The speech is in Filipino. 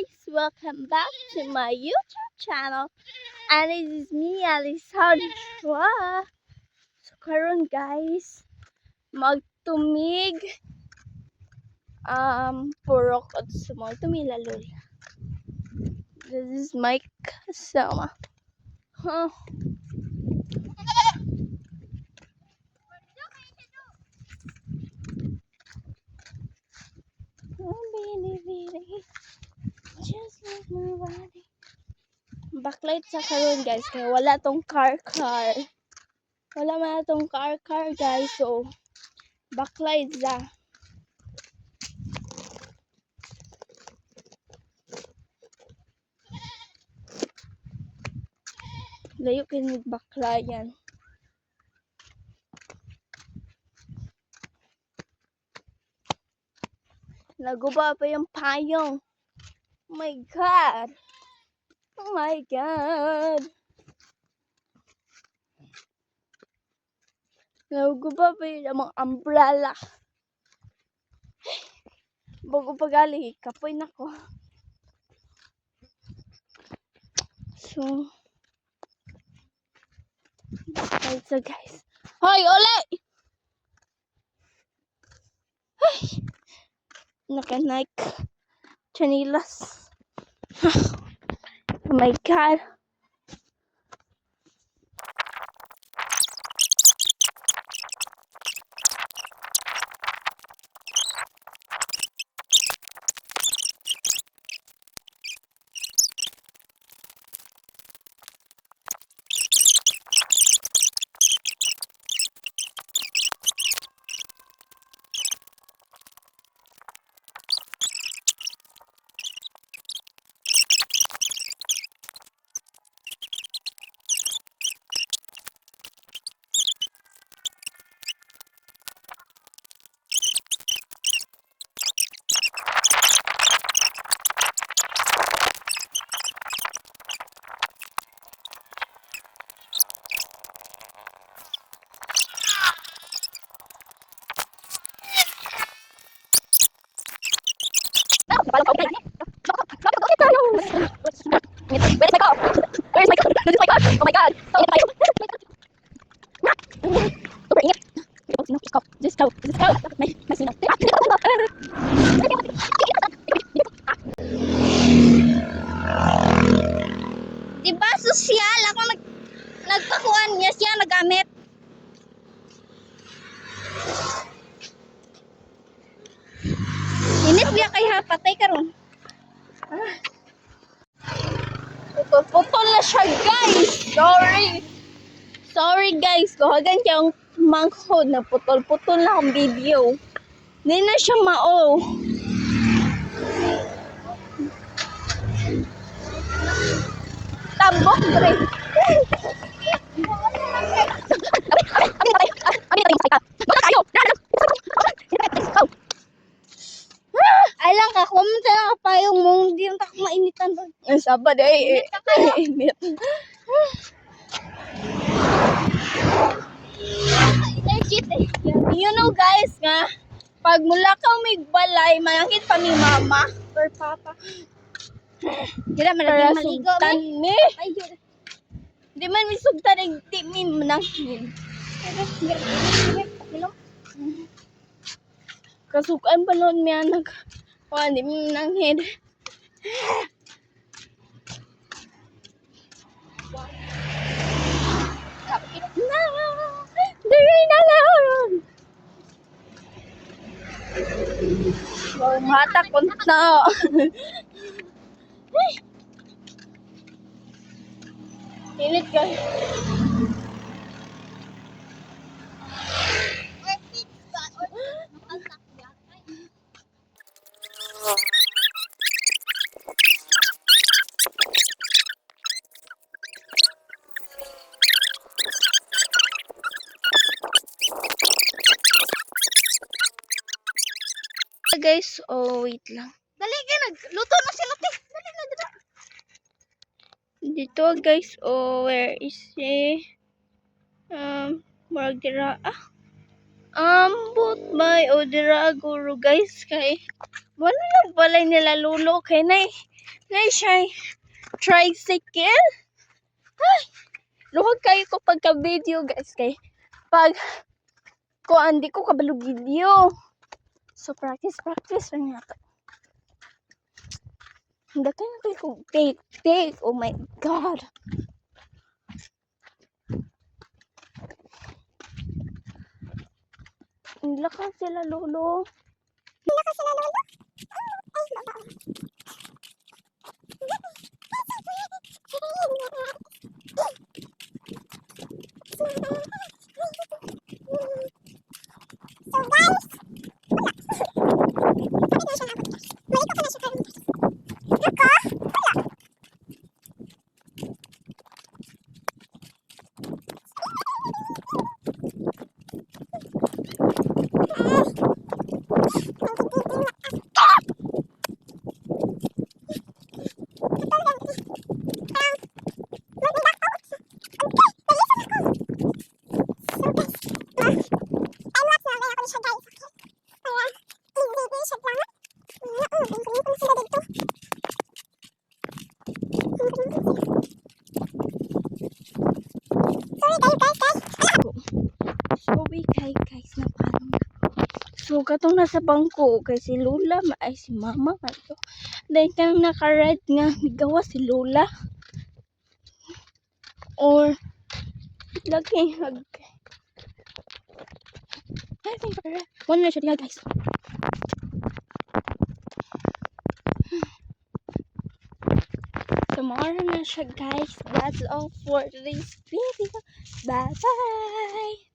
guys, welcome back to my YouTube channel. And it is me, Alessandra. So karon guys, magtumig purok at sumol tumilalol. This is my kasama. Huh. Just like my body. Backlight sa karon guys, kaya wala tong car. Wala man tong car guys, so backlight za. Layo kayo magbaklayan. Naguba pa yung payong. Oh my God. Oh my God. Naguba pa yung mga umbrella. Bago pagali, kapoy na ko. So guys. Hoy, ole! Ay! Naka-Nike chanilas. Oh my God. Where's my car? Where's my car? This is my car. Oh my God. Just go. Diba sosyal? Ako nagpakuan niya siya nagamit. Init biya kay hapatay karon. Putol na siya guys. Sorry guys. Kuhagan kayong manghod na putol na akong video. Hindi na siya mao. Tabok dre. Ay lang ka, kumunta na pa yung mong di yung tak mainitan doon. Ay, sabad eh. Init. You know guys nga, pag mula ka umigbalay, malangkit pa ni mama or papa. Hindi man natin maligo. Hindi man misugtan ang timi manangkin. Kasukan pa noon miya hindi mo nanghid. Kapit na. Diri na lang. Wow, mata konta. Init guys. Guys, oh wait lang. Dali ka nagluto na sila te. Dali na dito. Dito guys, oh where is he? Margira. But may odira guru guys kay wala lang balay nila lulo kay nay na siya tricycle. Ay, luhag kayo ko pagka-video guys. Kay pag ko hindi ko kabalo video. So practice lang nato. Hindi kayo ko take. Oh my God. Lakas sila lolo. Ay, baba. So guys, sorry guys na parang so katong nasa bangko kay si Lola ay si Mama kanto then kanang naka-ride nga gawa si Lola or lagi wala na siya diha guys. Tomorrow na siya guys. That's all for today's video. Bye bye.